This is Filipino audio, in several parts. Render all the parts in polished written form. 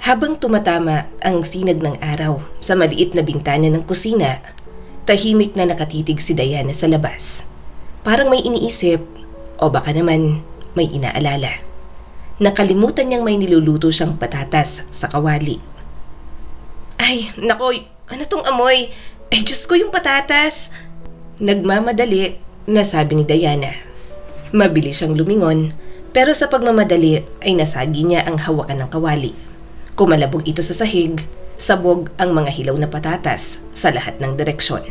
Habang tumatama ang sinag ng araw sa maliit na bintana ng kusina, tahimik na nakatitig si Diana sa labas. Parang may iniisip o baka naman may inaalala. Nakalimutan niyang may niluluto siyang patatas sa kawali. Ay, nako, ano tong amoy? Ay, Diyos ko, yung patatas! Nagmamadali na sabi ni Diana. Mabilis siyang lumingon, pero sa pagmamadali ay nasagi niya ang hawakan ng kawali. Kumalabog ito sa sahig, sabog ang mga hilaw na patatas sa lahat ng direksyon.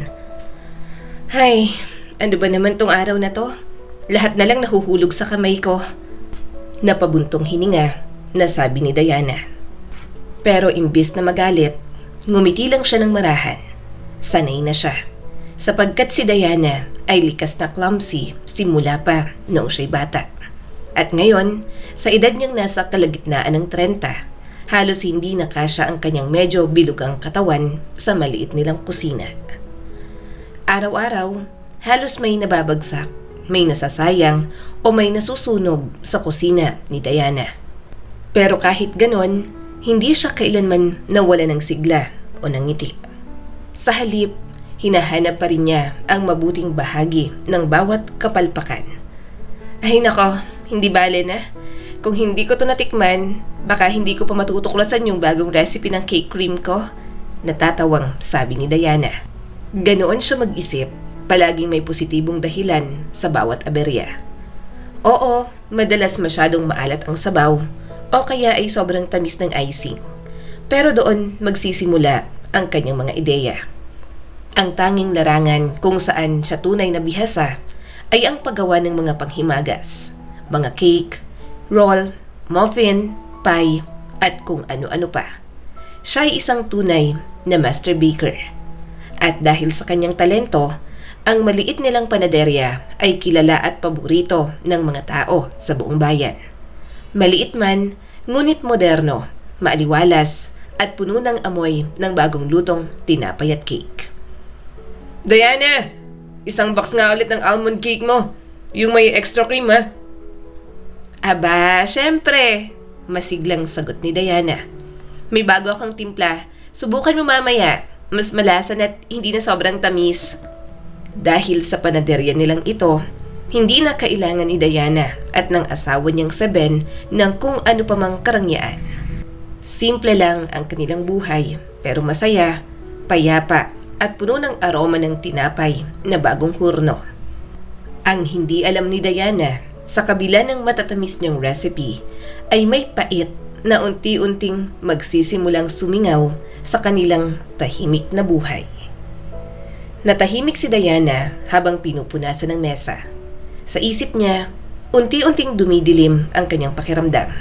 Ay, ano ba naman tong araw na to? Lahat na lang nahuhulog sa kamay ko. Napabuntong hininga, nasabi ni Diana. Pero imbis na magalit, ngumiti lang siya ng marahan. Sanay na siya, sapagkat si Diana ay likas na clumsy simula pa noong siya'y bata. At ngayon, sa edad niyang nasa kalagitnaan ng 30, halos hindi nakasya ang kanyang medyo bilugang katawan sa maliit nilang kusina. Araw-araw, halos may nababagsak, may nasasayang o may nasusunog sa kusina ni Diana. Pero kahit ganon, hindi siya kailanman nawala ng sigla o ng ngiti. Sa halip, hinahanap pa rin niya ang mabuting bahagi ng bawat kapalpakan. Ay nako, hindi bale na. Kung hindi ko to natikman, baka hindi ko pa matutuklasan yung bagong recipe ng cake cream ko. Natatawang sabi ni Diana. Ganoon siya mag-isip, palaging may positibong dahilan sa bawat aberya. Oo, madalas masyadong maalat ang sabaw o kaya ay sobrang tamis ng icing. Pero doon magsisimula ang kanyang mga ideya. Ang tanging larangan kung saan siya tunay na bihasa ay ang paggawa ng mga panghimagas, mga cake, roll, muffin, pie, at kung ano-ano pa. Siya ay isang tunay na master baker. At dahil sa kanyang talento, ang maliit nilang panaderya ay kilala at paborito ng mga tao sa buong bayan. Maliit man, ngunit moderno, maaliwalas, at puno ng amoy ng bagong lutong tinapay at cake. Diana! Isang box nga ulit ng almond cake mo. Yung may extra cream, ha? Aba, syempre! Masiglang sagot ni Diana. May bago akong timpla. Subukan mo mamaya. Mas malasan at hindi na sobrang tamis. Dahil sa panaderya nilang ito, hindi na kailangan ni Diana at ng asawa niyang si Ben ng kung ano pa mang karangyaan. Simple lang ang kanilang buhay, pero masaya, payapa at puno ng aroma ng tinapay na bagong hurno. Ang hindi alam ni Diana, sa kabila ng matatamis niyang recipe, ay may pait na unti-unting magsisimulang sumingaw sa kanilang tahimik na buhay. Natahimik si Diana habang pinupunasan ng mesa. Sa isip niya, unti-unting dumidilim ang kanyang pakiramdam.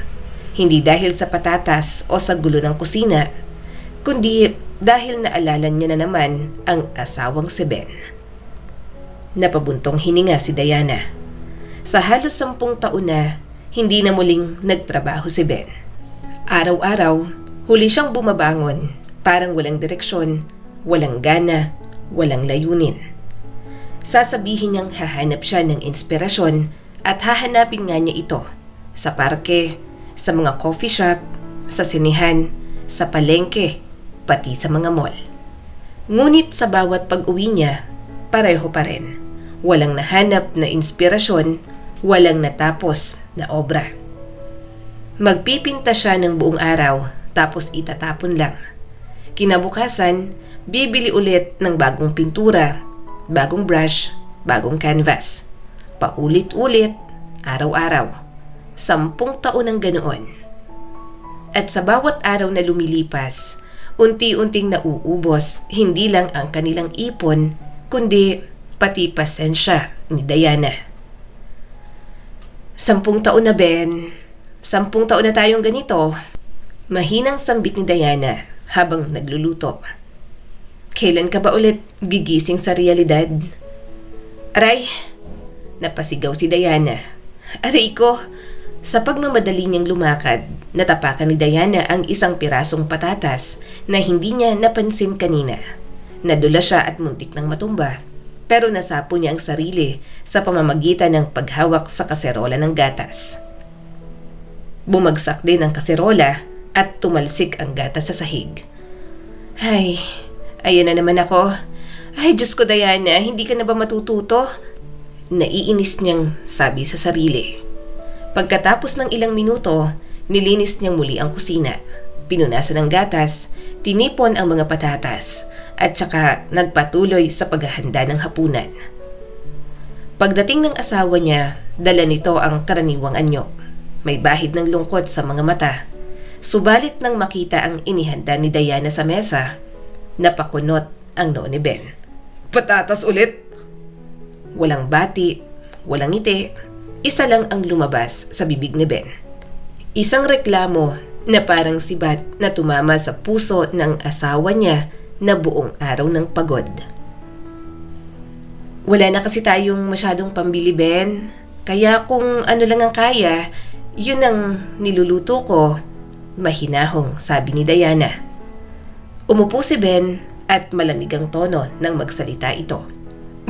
Hindi dahil sa patatas o sa gulo ng kusina, kundi dahil naalala niya na naman ang asawang si Ben. Napabuntong hininga si Diana. Sa halos 10 taon na, hindi na muling nagtrabaho si Ben. Araw-araw, huli siyang bumabangon, parang walang direksyon, walang gana, walang layunin. Sasabihin niyang hahanap siya ng inspirasyon at hahanapin nga niya ito sa parke, sa mga coffee shop, sa sinihan, sa palengke, pati sa mga mall. Ngunit sa bawat pag-uwi niya, pareho pa rin. Walang nahanap na inspirasyon, walang natapos na obra. Magpipinta siya ng buong araw tapos itatapon lang. Kinabukasan, bibili ulit ng bagong pintura, bagong brush, bagong canvas. Paulit-ulit, araw-araw. 10 taon ang ganoon. At sa bawat araw na lumilipas, unti-unting nauubos hindi lang ang kanilang ipon, kundi pati pasensya ni Diana. 10 taon na, Ben. 10 taon na tayong ganito. Mahinang sambit ni Diana habang nagluluto. Kailan ka ba ulit gigising sa realidad? Aray! Napasigaw si Diana. Aray ko! Sa pagmamadali niyang lumakad, natapakan ni Diana ang isang pirasong patatas na hindi niya napansin kanina. Nadula siya at muntik ng matumba, pero nasapo niya ang sarili sa pamamagitan ng paghawak sa kaserola ng gatas. Bumagsak din ang kaserola at tumalsik ang gatas sa sahig. Ay, ayan na naman ako. Ay, Diyos ko Diana, hindi ka na ba matututo? Naiinis niyang sabi sa sarili. Pagkatapos ng ilang minuto, nilinis niyang muli ang kusina. Pinunasan ng gatas, tinipon ang mga patatas, at saka nagpatuloy sa paghahanda ng hapunan. Pagdating ng asawa niya, dala nito ang karaniwang anyo. May bahid ng lungkot sa mga mata. Subalit nang makita ang inihanda ni Diana sa mesa, napakunot ang noo ni Ben. Patatas ulit! Walang bati, walang ngiti, isa lang ang lumabas sa bibig ni Ben. Isang reklamo na parang sibat na tumama sa puso ng asawa niya na buong araw ng pagod. Wala na kasi tayong masyadong pambili, Ben. Kaya kung ano lang ang kaya, yun ang niluluto ko. Mahinahong sabi ni Diana. Umupo si Ben at malamig ang tono nang magsalita ito.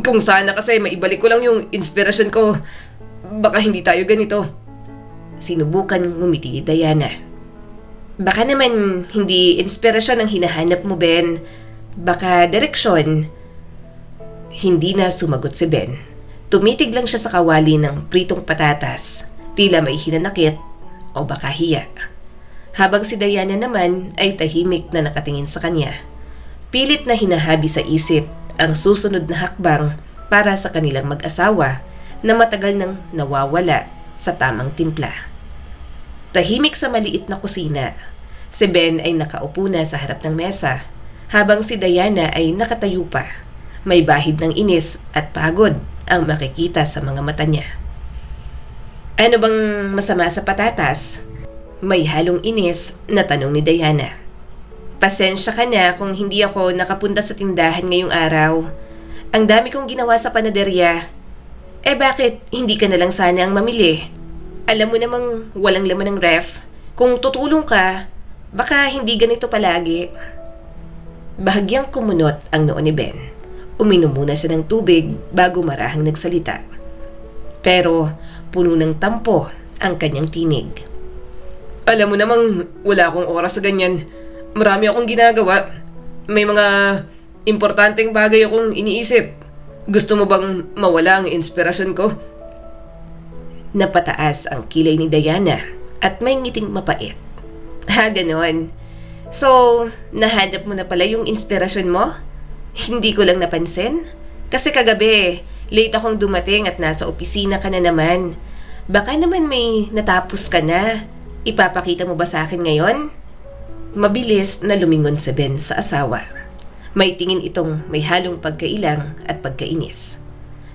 Kung sana kasi maibalik ko lang yung inspirasyon ko, baka hindi tayo ganito. Sinubukan ngumiti ni Diana. Baka naman hindi inspirasyon ang hinahanap mo, Ben. Baka direksyon. Hindi na sumagot si Ben. Tumitig lang siya sa kawali ng pritong patatas, tila may hinanakit o baka hiya. Habang si Diana naman ay tahimik na nakatingin sa kanya. Pilit na hinahabi sa isip ang susunod na hakbang para sa kanilang mag-asawa na matagal nang nawawala sa tamang timpla. Tahimik sa maliit na kusina, si Ben ay nakaupo na sa harap ng mesa, habang si Diana ay nakatayo pa. May bahid ng inis at pagod ang makikita sa mga mata niya. Ano bang masama sa patatas? May halong inis na tanong ni Diana. Pasensya ka na kung hindi ako nakapunta sa tindahan ngayong araw. Ang dami kong ginawa sa panaderya. Bakit hindi ka na lang sana ang mamili? Alam mo namang walang laman ng ref. Kung tutulong ka, baka hindi ganito palagi. Bahagyang kumunot ang noo ni Ben. Uminom muna siya ng tubig bago marahang nagsalita. Pero puno ng tampo ang kanyang tinig. Alam mo namang wala akong oras sa ganyan. Marami akong ginagawa. May mga importanteng bagay akong iniisip. Gusto mo bang mawala ang inspirasyon ko? Napataas ang kilay ni Diana at may ngiting mapait. Ganon. So, nahanap mo na pala yung inspirasyon mo? Hindi ko lang napansin. Kasi kagabi, late akong dumating at nasa opisina ka na naman. Baka naman may natapos ka na. Ipapakita mo ba sa akin ngayon? Mabilis na lumingon si Ben sa asawa. May tingin itong may halong pagkailang at pagkainis.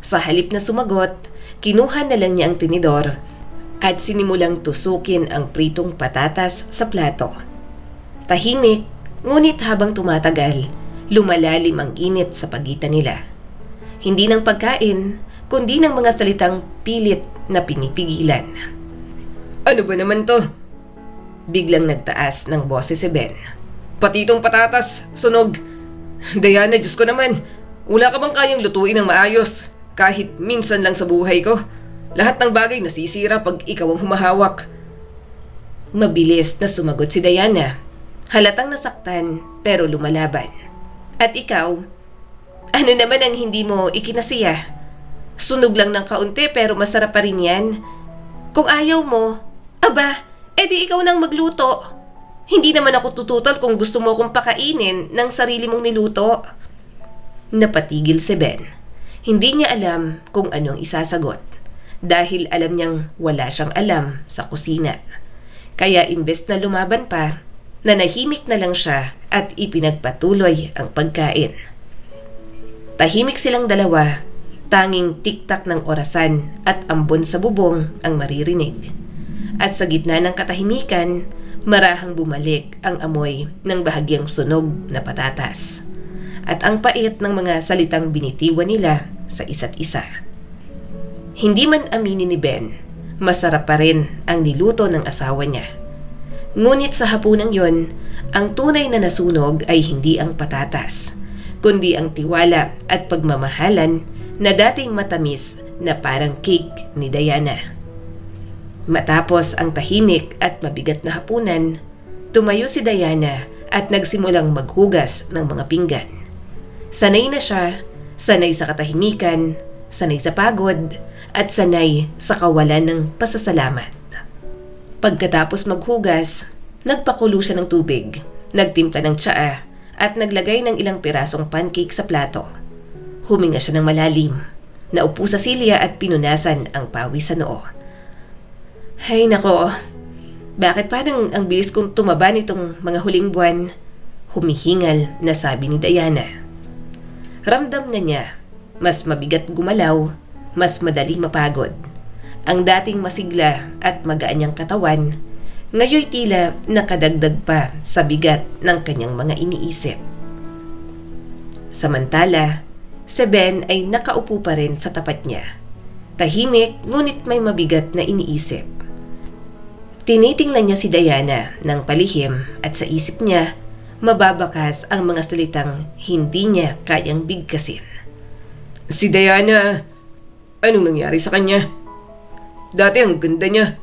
Sa halip na sumagot, kinuha na lang niya ang tinidor at sinimulang tusukin ang pritong patatas sa plato. Tahimik, ngunit habang tumatagal, lumalalim ang init sa pagitan nila. Hindi ng pagkain, kundi ng mga salitang pilit na pinipigilan. Ano ba naman to? Biglang nagtaas ng boses si Ben. Pati itong patatas, sunog. Diana, Diyos ko naman. Wala ka bang kayang lutuin ng maayos? Kahit minsan lang sa buhay ko. Lahat ng bagay nasisira pag ikaw ang humahawak. Mabilis na sumagot si Diana. Halatang nasaktan pero lumalaban. At ikaw? Ano naman ang hindi mo ikinasiya? Sunog lang ng kaunti pero masarap pa rin yan. Kung ayaw mo, aba, edi ikaw nang magluto. Hindi naman ako tututol kung gusto mo akong pakainin ng sarili mong niluto. Napatigil si Ben. Hindi niya alam kung anong isasagot. Dahil alam niyang wala siyang alam sa kusina. Kaya imbes na lumaban pa, nanahimik na lang siya at ipinagpatuloy ang pagkain. Tahimik silang dalawa, tanging tiktak ng orasan at ambon sa bubong ang maririnig. At sa gitna ng katahimikan, marahang bumalik ang amoy ng bahagyang sunog na patatas. At ang pait ng mga salitang binitiwan nila sa isa't isa. Hindi man aminin ni Ben, masarap pa rin ang niluto ng asawa niya. Ngunit sa hapunang yon, ang tunay na nasunog ay hindi ang patatas, kundi ang tiwala at pagmamahalan na dating matamis na parang cake ni Diana. Matapos ang tahimik at mabigat na hapunan, Tumayo si Diana at nagsimulang maghugas ng mga pinggan. Sanay na siya, sanay sa katahimikan, sanay sa pagod, at sanay sa kawalan ng pasasalamat. Pagkatapos maghugas, nagpakulo siya ng tubig, nagtimpla ng tsaa, at naglagay ng ilang pirasong pancake sa plato. Huminga siya ng malalim, naupo sa silya at pinunasan ang pawis sa noo. Hay nako, bakit parang ang bilis kong tumaba nitong mga huling buwan? Humihingal na sabi ni Diana. Ramdam na niya, mas mabigat gumalaw, mas madali mapagod. Ang dating masigla at magaan niyang katawan, ngayoy tila nakadagdag pa sa bigat ng kanyang mga iniisip. Samantala, si Ben ay nakaupo pa rin sa tapat niya. Tahimik ngunit may mabigat na iniisip. Tinitingnan niya si Diana ng palihim at sa isip niya, mababakas ang mga salitang hindi niya kayang bigkasin. Si Diana, anong nangyari sa kanya? Dati ang ganda niya,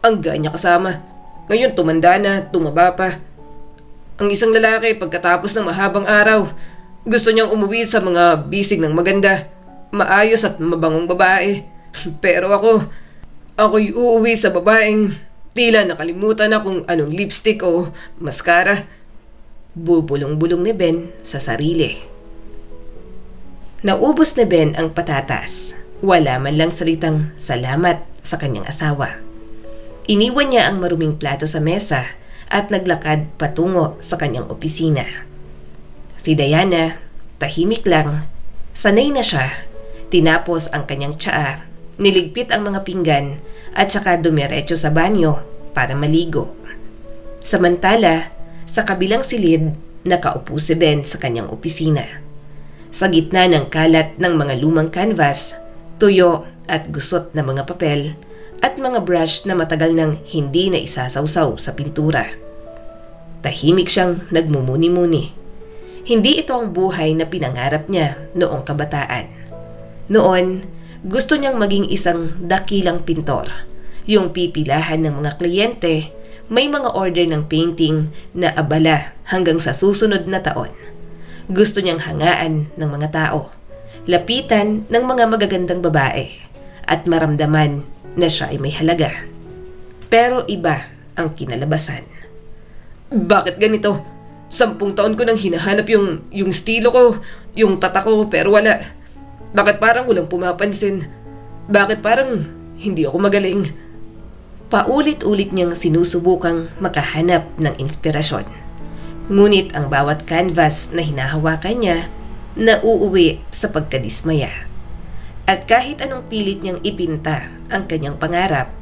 ang ganya kasama. Ngayon tumanda na, tumaba pa. Ang isang lalaki pagkatapos ng mahabang araw, gusto niyang umuwi sa mga bisig ng maganda, maayos at mabangong babae. Pero ako'y uuwi sa babaeng tila nakalimutan na kung anong lipstick o mascara. Bubulong-bulong ni Ben sa sarili. Naubos ni Ben ang patatas. Wala man lang salitang salamat sa kanyang asawa. Iniwan niya ang maruming plato sa mesa at naglakad patungo sa kanyang opisina. Si Diana, tahimik lang, sanay na siya. Tinapos ang kanyang tsaa, niligpit ang mga pinggan at saka dumiretso sa banyo para maligo. Samantala, sa kabilang silid, nakaupo si Ben sa kanyang opisina. Sa gitna ng kalat ng mga lumang canvas, tuyo at gusot na mga papel, at mga brush na matagal nang hindi na isasawsaw sa pintura. Tahimik siyang nagmumuni-muni. Hindi ito ang buhay na pinangarap niya noong kabataan. Noon, gusto niyang maging isang dakilang pintor. Yung pipilahan ng mga kliyente, may mga order ng painting na abala hanggang sa susunod na taon. Gusto niyang hangaan ng mga tao, lapitan ng mga magagandang babae, at maramdaman na siya ay may halaga. Pero iba ang kinalabasan. Bakit ganito? 10 taon ko nang hinahanap yung estilo ko, yung tatak ko, pero wala. Bakit parang walang pumapansin? Bakit parang hindi ako magaling? Paulit-ulit niyang sinusubukang makahanap ng inspirasyon. Ngunit ang bawat canvas na hinahawakan niya, nauuwi sa pagkadismaya. At kahit anong pilit niyang ipinta ang kanyang pangarap,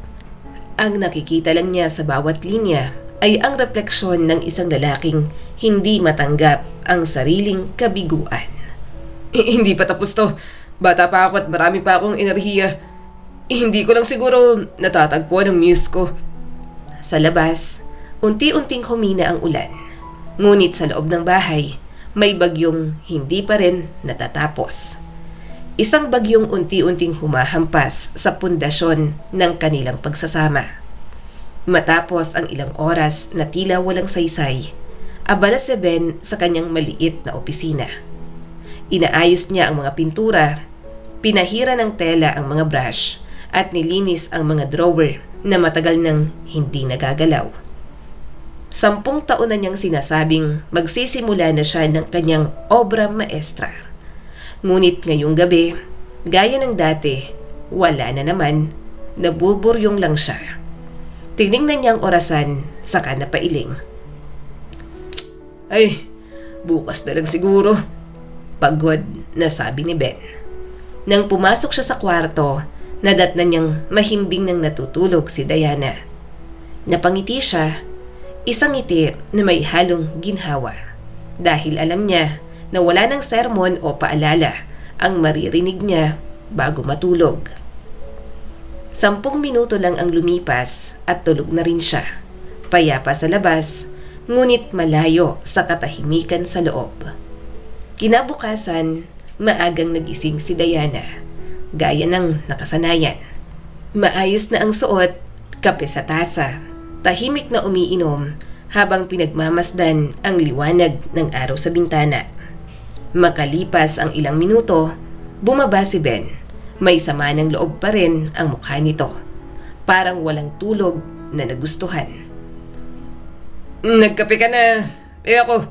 ang nakikita lang niya sa bawat linya ay ang refleksyon ng isang lalaking hindi matanggap ang sariling kabiguan. Hindi pa tapos to. Bata pa ako at marami pa akong enerhiya. Hindi ko lang siguro natatagpuan ang muse ko. Sa labas, unti-unting humina ang ulan. Ngunit sa loob ng bahay, may bagyong hindi pa rin natatapos. Isang bagyong unti-unting humahampas sa pundasyon ng kanilang pagsasama. Matapos ang ilang oras na tila walang saysay, abala si Ben sa kanyang maliit na opisina. Inaayos niya ang mga pintura, pinahira ng tela ang mga brush, at nilinis ang mga drawer na matagal nang hindi nagagalaw. 10 taon na niyang sinasabing magsisimula na siya ng kanyang obra maestra. Ngunit ngayong gabi, gaya ng dati, wala na naman, nabuburyong lang siya. Tinignan niya ang orasan, saka napailing. Ay, bukas na lang siguro. Pagod na sabi ni Ben. Nang pumasok siya sa kwarto, nadatnan niyang mahimbing nang natutulog si Diana. Napangiti siya, isang ngiti na may halong ginhawa. Dahil alam niya na wala ng sermon o paalala ang maririnig niya bago matulog. 10 minuto lang ang lumipas at tulog na rin siya. Payapa sa labas, ngunit malayo sa katahimikan sa loob. Kinabukasan, maagang nagising si Diana, gaya ng nakasanayan. Maayos na ang suot, kape sa tasa, tahimik na umiinom, habang pinagmamasdan ang liwanag ng araw sa bintana. Makalipas ang ilang minuto, bumaba si Ben. May sama ng loob pa rin ang mukha nito. Parang walang tulog na nagustuhan. Nagkape ka na. Ako,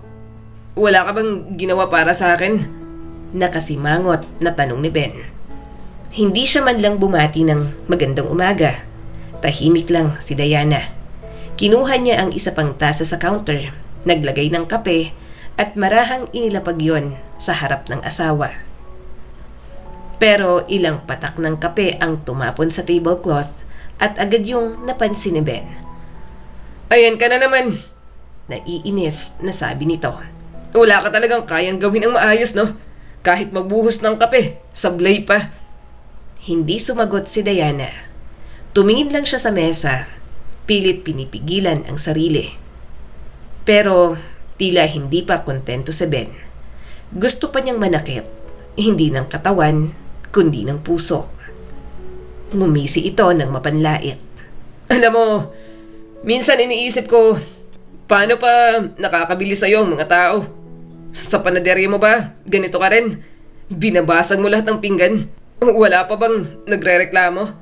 wala ka bang ginawa para sa akin? Nakasimangot na tanong ni Ben. Hindi siya man lang bumati ng magandang umaga. Tahimik lang si Diana. Kinuha niya ang isa pang tasa sa counter, naglagay ng kape at marahang inilapag yon sa harap ng asawa. Pero ilang patak ng kape ang tumapon sa tablecloth at agad yung napansin ni Ben. Ayan ka na naman! Naiinis na sabi nito. Wala ka talagang kayang gawin ang maayos, no? Kahit magbuhos ng kape, sablay pa. Hindi sumagot si Diana. Tumingin lang siya sa mesa. Pilit pinipigilan ang sarili. Pero tila hindi pa kontento si Ben. Gusto pa niyang manakit, hindi ng katawan, kundi ng puso. Ngumisi ito ng mapanlait. Alam mo, minsan iniisip ko, paano pa nakakabili sa'yo ang mga tao? Sa panaderya mo ba, ganito ka rin? Binabasag mo lahat ng pinggan? Wala pa bang nagrereklamo?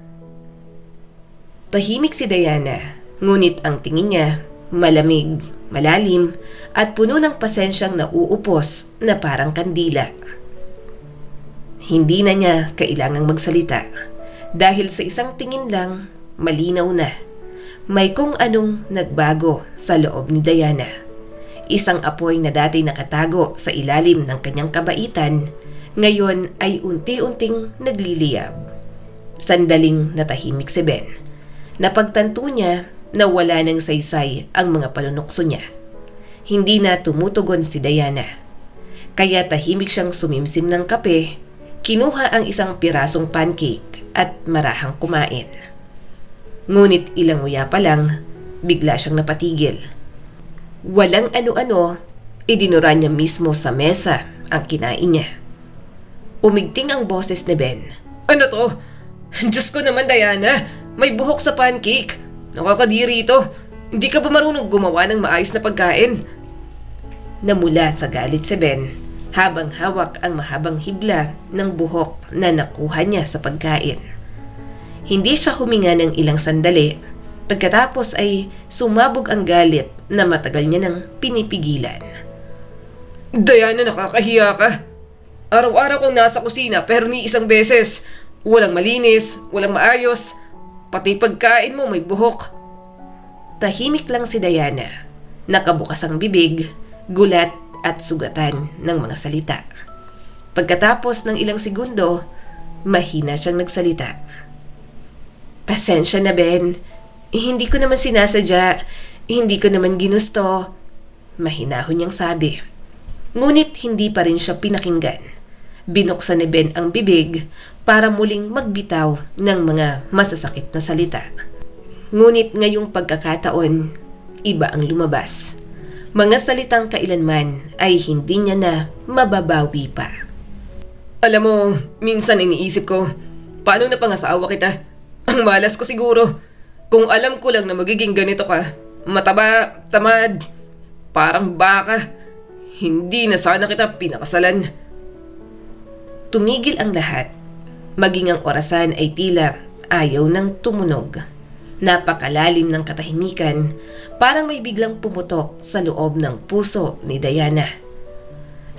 Tahimik si Diana, ngunit ang tingin niya malamig, malalim, at puno ng pasensyang nauupos na parang kandila. Hindi na niya kailangang magsalita dahil sa isang tingin lang, malinaw na. May kung anong nagbago sa loob ni Diana. Isang apoy na dati nakatago sa ilalim ng kanyang kabaitan, ngayon ay unti-unting nagliliyab. Sandaling natahimik si Ben. Napagtanto niya na wala ng saysay ang mga panunukso niya. Hindi na tumutugon si Diana. Kaya tahimik siyang sumimsim ng kape, kinuha ang isang pirasong pancake at marahang kumain. Ngunit ilang nguya pa lang, bigla siyang napatigil. Walang ano-ano, idinura niya mismo sa mesa ang kinain niya. Umigting ang boses ni Ben. Ano to? Diyos ko naman, Diana! May buhok sa pancake! Nakakadiri ito! Hindi ka ba marunong gumawa ng maayos na pagkain? Namula sa galit si Ben habang hawak ang mahabang hibla ng buhok na nakuha niya sa pagkain. Hindi siya huminga ng ilang sandali. Pagkatapos ay sumabog ang galit na matagal niya nang pinipigilan. Diana, nakakahiya ka! Araw-araw kong nasa kusina pero ni isang beses. Walang malinis, walang maayos. Pati pagkain mo may buhok. Tahimik lang si Diana. Nakabukas ang bibig, gulat at sugatan ng mga salita. Pagkatapos ng ilang segundo, mahina siyang nagsalita. Pasensya na, Ben. Hindi ko naman sinasadya. Hindi ko naman ginusto. Mahinahon niyang sabi. Ngunit hindi pa rin siya pinakinggan. Binuksan ni Ben ang bibig para muling magbitaw ng mga masasakit na salita. Ngunit ngayong pagkakataon, iba ang lumabas. Mga salitang kailanman ay hindi niya na mababawi pa. Alam mo, minsan iniisip ko, paano napangasawa kita? Ang malas ko siguro. Kung alam ko lang na magiging ganito ka, mataba, tamad, parang baka, hindi na sana kita pinakasalan. Tumigil ang lahat. Maging ang orasan ay tila ayaw nang tumunog. Napakalalim ng katahimikan, parang may biglang pumutok sa loob ng puso ni Diana.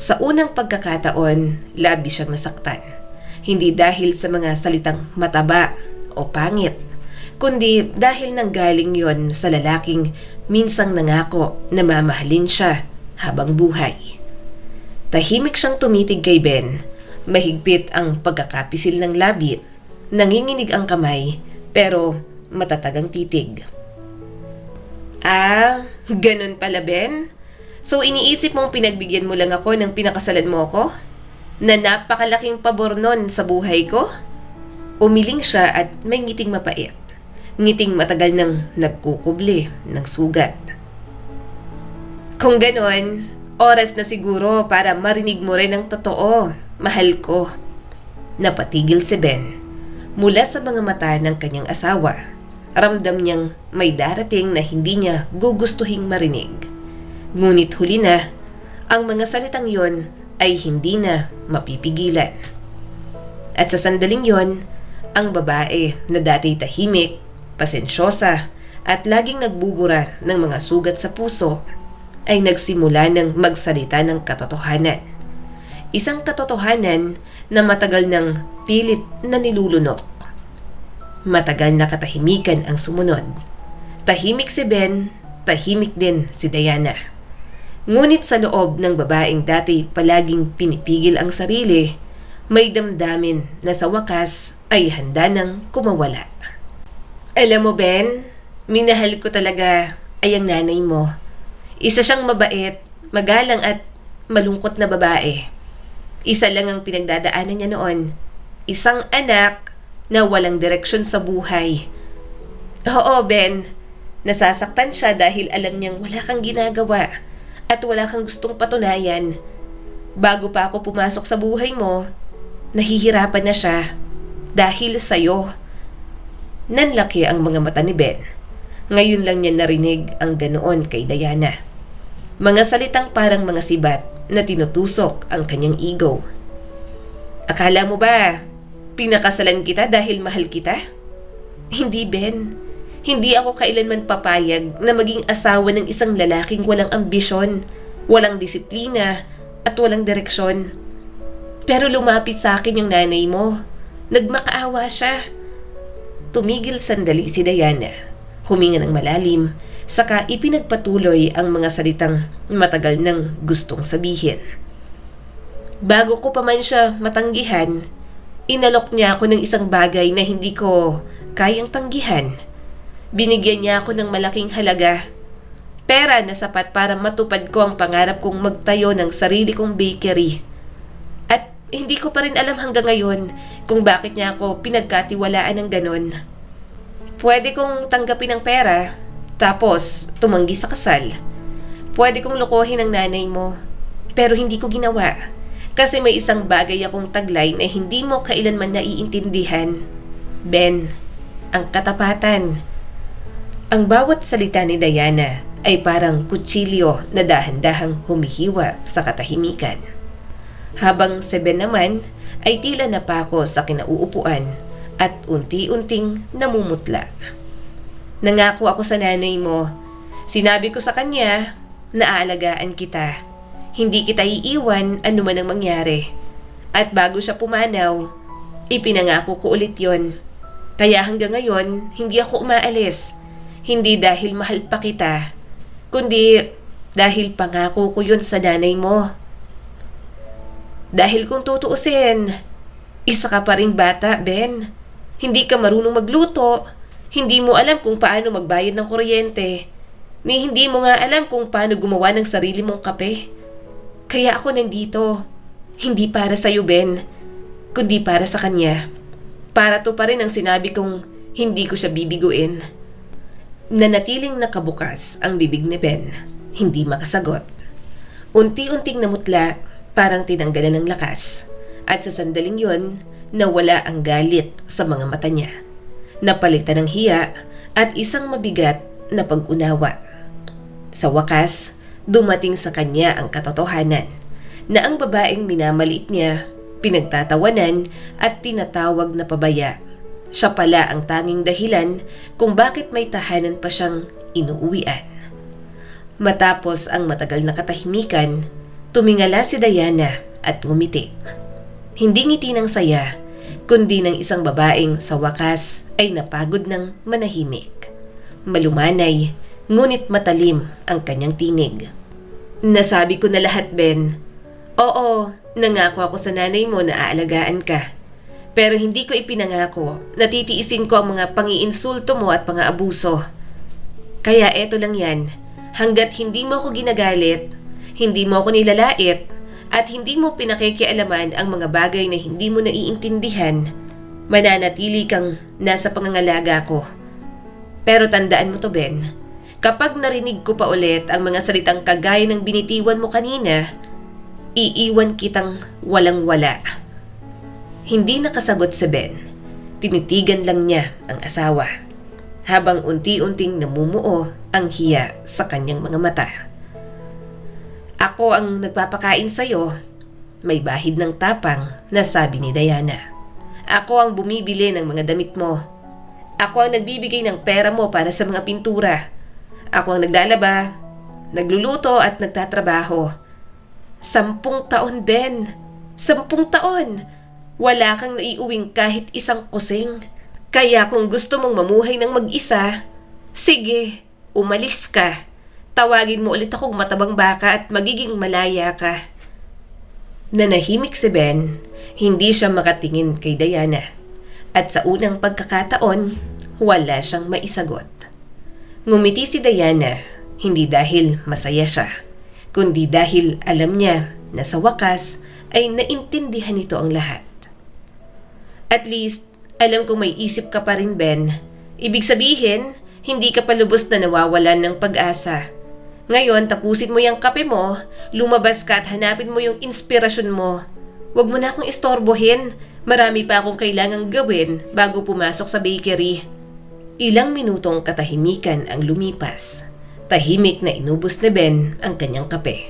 Sa unang pagkakataon, labis siyang nasaktan. Hindi dahil sa mga salitang mataba o pangit, kundi dahil nanggaling yon sa lalaking minsang nangako na mamahalin siya habang buhay. Tahimik siyang tumitig kay Ben. Mahigpit ang pagkakapisil ng labi. Nanginginig ang kamay, pero matatag ang titig. Ganun pala, Ben? So iniisip mong pinagbigyan mo lang ako ng pinakasalan mo ko? Na napakalaking pabor nun sa buhay ko? Umiling siya at may ngiting mapait. Ngiting matagal nang nagkukubli ng sugat. Kung ganon, oras na siguro para marinig mo rin ang totoo, mahal ko. Napatigil si Ben. Mula sa mga mata ng kanyang asawa, Ramdam niyang may darating na hindi niya gugustuhing marinig. Ngunit huli na, ang mga salitang yon ay hindi na mapipigilan. At sa sandaling yon, ang babae na dati tahimik, pasensyosa, at laging nagbubura ng mga sugat sa puso, ay nagsimula ng magsalita ng katotohanan. Isang katotohanan na matagal ng pilit na nilulunok. Matagal na katahimikan ang sumunod. Tahimik si Ben, tahimik din si Diana. Ngunit sa loob ng babaeng dati palaging pinipigil ang sarili, may damdamin na sa wakas ay handa nang kumawala. Alam mo Ben, minahal ko talaga ay ang nanay mo. Isa siyang mabait, magalang at malungkot na babae. Isa lang ang pinagdadaanan niya noon. Isang anak na walang direksyon sa buhay. Oo, Ben. Nasasaktan siya dahil alam niyang wala kang ginagawa at wala kang gustong patunayan. Bago pa ako pumasok sa buhay mo, nahihirapan na siya dahil sa'yo. Nanlaki ang mga mata ni Ben. Ngayon lang niya narinig ang ganoon kay Diana. Mga salitang parang mga sibat na tinutusok ang kanyang ego. Akala mo ba pinakasalan kita dahil mahal kita? Hindi, Ben. Hindi ako kailanman papayag na maging asawa ng isang lalaking walang ambisyon, walang disiplina, at walang direksyon. Pero lumapit sa akin yung nanay mo. Nagmakaawa siya. Tumigil sandali si Diana. Huminga ng malalim, saka ipinagpatuloy ang mga salitang matagal nang gustong sabihin. Bago ko pa man siya matanggihan, inalok niya ako ng isang bagay na hindi ko kayang tanggihan. Binigyan niya ako ng malaking halaga. Pera na sapat para matupad ko ang pangarap kong magtayo ng sarili kong bakery. At hindi ko pa rin alam hanggang ngayon kung bakit niya ako pinagkatiwalaan ng ganon. Pwede kong tanggapin ang pera, tapos tumanggi sa kasal. Pwede kong lokohin ang nanay mo, pero hindi ko ginawa. Kasi may isang bagay akong taglay na hindi mo kailanman naiintindihan. Ben, ang katapatan. Ang bawat salita ni Diana ay parang kutsilyo na dahan-dahang humihiwa sa katahimikan. Habang si Ben naman ay tila napako sa kinauupuan at unti-unting namumutla. Nangako ako sa nanay mo. Sinabi ko sa kanya na aalagaan kita. Hindi kita iiwan anuman ang mangyari. At bago siya pumanaw, ipinangako ko ulit yon. Kaya hanggang ngayon, hindi ako umaalis. Hindi dahil mahal pa kita, kundi dahil pangako ko yun sa nanay mo. Dahil kung tutuusin, isa ka pa ring bata, Ben. Hindi ka marunong magluto. Hindi mo alam kung paano magbayad ng kuryente. Ni hindi mo nga alam kung paano gumawa ng sarili mong kape. Kaya ako nandito. Hindi para sa'yo, Ben, kundi para sa kanya. Para to pa rin ang sinabi kong hindi ko siya bibiguin. Nanatiling nakabukas ang bibig ni Ben, hindi makasagot. Unti-unting namutla, parang tinanggalan ng lakas. At sa sandaling yon, nawala ang galit sa mga mata niya. Napalitan ng hiya at isang mabigat na pag-unawa. Sa wakas, dumating sa kanya ang katotohanan na ang babaeng minamaliit niya, pinagtatawanan at tinatawag na pabaya. Siya pala ang tanging dahilan kung bakit may tahanan pa siyang inuuwian. Matapos ang matagal na katahimikan, tumingala si Diana at ngumiti. Hindi ngiti ng saya, kundi ng isang babaeng sa wakas ay napagod ng manahimik. Malumanay, ngunit matalim ang kanyang tinig. Nasabi ko na lahat, Ben. Oo, nangako ako sa nanay mo na aalagaan ka. Pero hindi ko ipinangako na titiisin ko ang mga pangiinsulto mo at pang-aabuso. Kaya eto lang yan, hanggat hindi mo ako ginagalit, hindi mo ako nilalait, at hindi mo pinakikialaman ang mga bagay na hindi mo naiintindihan, mananatili kang nasa pangangalaga ko. Pero tandaan mo to, Ben. Kapag narinig ko pa ulit ang mga salitang kagaya ng binitiwan mo kanina, iiwan kitang walang-wala. Hindi nakasagot si Ben. Tinitigan lang niya ang asawa. habang unti-unting namumuo ang hiya sa kanyang mga mata. "Ako ang nagpapakain sa'yo," may bahid ng tapang na sabi ni Diana. "Ako ang bumibili ng mga damit mo. Ako ang nagbibigay ng pera mo para sa mga pintura. Ako ang naglalaba, nagluluto at nagtatrabaho. 10 taon, Ben. 10 taon. Wala kang naiuwing kahit isang kusing. Kaya kung gusto mong mamuhay ng mag-isa, sige, umalis ka. Tawagin mo ulit akong matabang baka at magiging malaya ka." Nanahimik si Ben, hindi siya makatingin kay Diana. At sa unang pagkakataon, wala siyang maisagot. Ngumiti si Diana, hindi dahil masaya siya, kundi dahil alam niya na sa wakas ay naintindihan nito ang lahat. "At least, alam kong may isip ka pa rin, Ben. Ibig sabihin, hindi ka pa lubos na nawawalan ng pag-asa. Ngayon, tapusin mo yung kape mo, lumabas ka at hanapin mo yung inspirasyon mo. Huwag mo na akong istorbohin. Marami pa akong kailangang gawin bago pumasok sa bakery." Ilang minutong katahimikan ang lumipas. Tahimik na inubos ni Ben ang kanyang kape.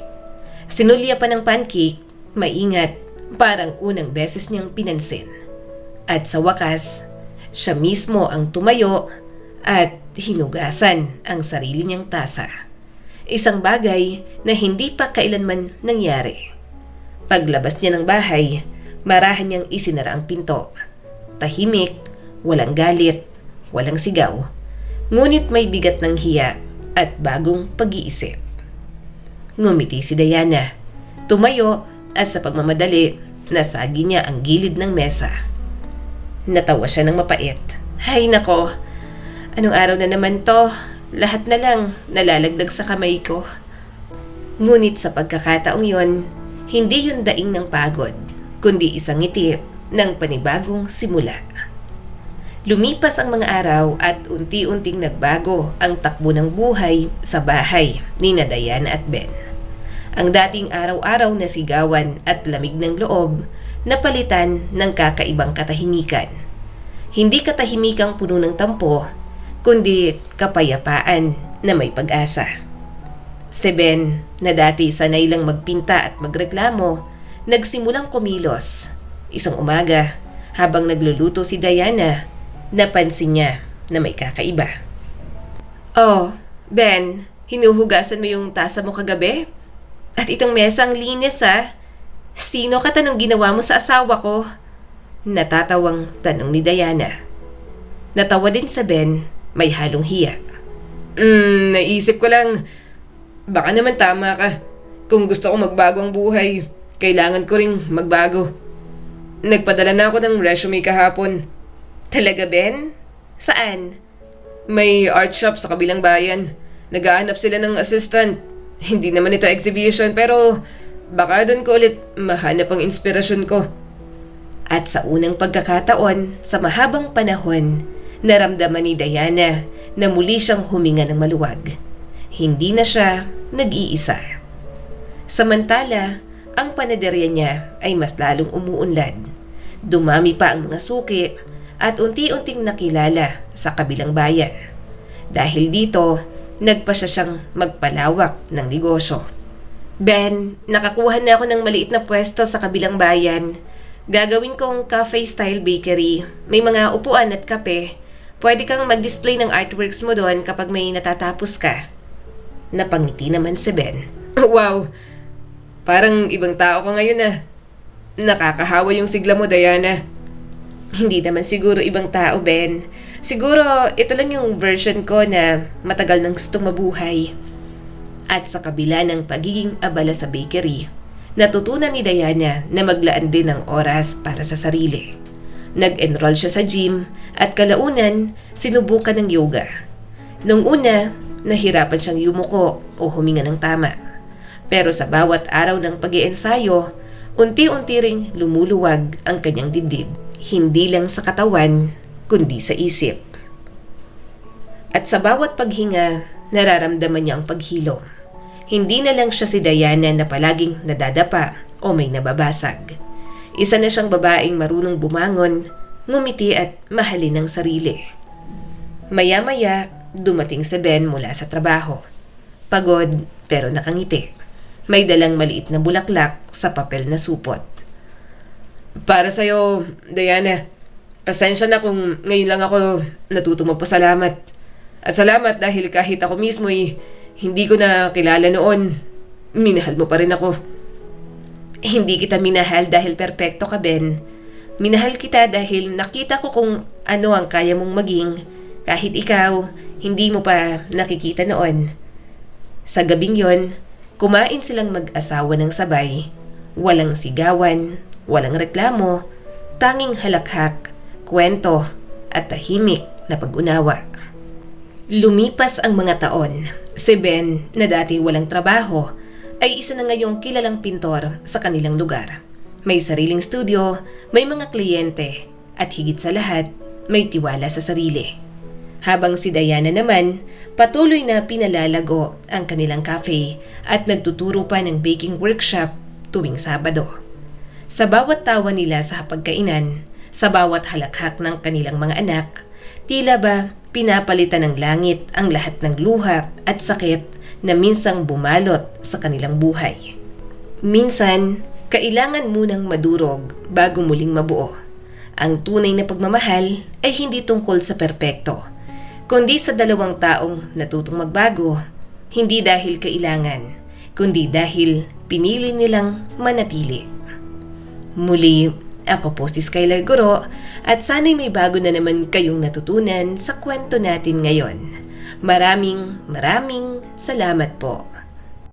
Sinulya pa ng pancake, maingat, parang unang beses niyang pinansin. At sa wakas, siya mismo ang tumayo at hinugasan ang sarili niyang tasa. Isang bagay na hindi pa kailanman nangyari. Paglabas niya ng bahay, marahan niyang isinara ang pinto. Tahimik, walang galit, walang sigaw. Ngunit may bigat ng hiya at bagong pag-iisip. Ngumiti si Diana. Tumayo at sa pagmamadali, nasagi niya ang gilid ng mesa. Natawa siya ng mapait. "Hay nako, anong araw na naman to? Lahat na lang nalalagdag sa kamay ko." Ngunit sa pagkakataong yon, hindi yun daing ng pagod, kundi isang ngiti ng panibagong simula. Lumipas ang mga araw at unti-unting nagbago ang takbo ng buhay sa bahay ni Diana at Ben. Ang dating araw-araw na sigawan at lamig ng loob, napalitan ng kakaibang katahimikan. Hindi katahimikang puno ng tampo, kundi kapayapaan na may pag-asa. Si Ben, na dati sanay lang magpinta at magreklamo, nagsimulang kumilos. Isang umaga, habang nagluluto si Diana, napansin niya na may kakaiba. "Oh, Ben, hinuhugasan mo yung tasa mo kagabi? At itong mesa ang linis ha? Sino ka tanong ginawa mo sa asawa ko?" Natatawang tanong ni Diana. Natawa din sa Ben, may halong hiya. Naisip ko lang, baka naman tama ka. Kung gusto ko magbago ang buhay, kailangan ko ring magbago. Nagpadala na ako ng resume kahapon." "Talaga, Ben? Saan?" "May art shop sa kabilang bayan. Naghahanap sila ng assistant. Hindi naman ito exhibition, pero baka doon ko ulit mahanap ang inspirasyon ko." At sa unang pagkakataon, sa mahabang panahon, naramdaman ni Diana na muli siyang huminga ng maluwag. Hindi na siya nag-iisa. Samantala, ang panaderya niya ay mas lalong umuunlad. Dumami pa ang mga suki at unti-unting nakilala sa kabilang bayan. Dahil dito, nagpasya siyang magpalawak ng negosyo. "Ben, nakakuha na ako ng maliit na pwesto sa kabilang bayan. Gagawin kong cafe-style bakery. May mga upuan at kape. Pwede kang mag-display ng artworks mo doon kapag may natatapos ka." Napangiti naman si Ben. "Wow! Parang ibang tao ka ngayon ah. Nakakahawa yung sigla mo, Diana." "Hindi naman siguro ibang tao, Ben. Siguro ito lang yung version ko na matagal nang gustong mabuhay." At sa kabila ng pagiging abala sa bakery, natutunan ni Diana na maglaan din ng oras para sa sarili. Nag-enroll siya sa gym at kalaunan sinubukan ng yoga. Nung una, nahirapan siyang yumuko o huminga ng tama. Pero sa bawat araw ng pag-iensayo, unti-unti ring lumuluwag ang kanyang dibdib. Hindi lang sa katawan, kundi sa isip. At sa bawat paghinga, nararamdaman niya ang paghilom. Hindi na lang siya si Diana na palaging nadadapa o may nababasag. Isa na siyang babaeng marunong bumangon, ngumiti at mahalin ang sarili. Maya-maya, dumating si Ben mula sa trabaho. Pagod pero nakangiti. May dalang maliit na bulaklak sa papel na supot. Para sa'yo, Diana. Pasensya na kung ngayon lang ako natutong magpasalamat. At salamat dahil kahit ako mismo'y hindi ko na kilala noon, minahal mo pa rin ako. Hindi kita minahal dahil perpekto ka, Ben. Minahal kita dahil nakita ko kung ano ang kaya mong maging kahit ikaw hindi mo pa nakikita noon. Sa gabing yon, kumain silang mag-asawa ng sabay. Walang sigawan, walang reklamo, tanging halakhak, kwento at tahimik na pag-unawa. Lumipas ang mga taon. Si Ben, na dati walang trabaho, ay isa na ngayong kilalang pintor sa kanilang lugar. May sariling studio, may mga kliyente, at higit sa lahat, may tiwala sa sarili. Habang si Diana naman, patuloy na pinalalago ang kanilang cafe at nagtuturo pa ng baking workshop tuwing Sabado. Sa bawat tawa nila sa hapagkainan, sa bawat halakhak ng kanilang mga anak, tila ba pinapalitan ng langit ang lahat ng luha at sakit na minsang bumalot sa kanilang buhay. Minsan, kailangan munang madurog bago muling mabuo. Ang tunay na pagmamahal ay hindi tungkol sa perpekto, kundi sa dalawang taong natutong magbago, hindi dahil kailangan, kundi dahil pinili nilang manatili. Muli, ako po si Skylar Guro at sana'y may bago na naman kayong natutunan sa kwento natin ngayon. Maraming salamat po.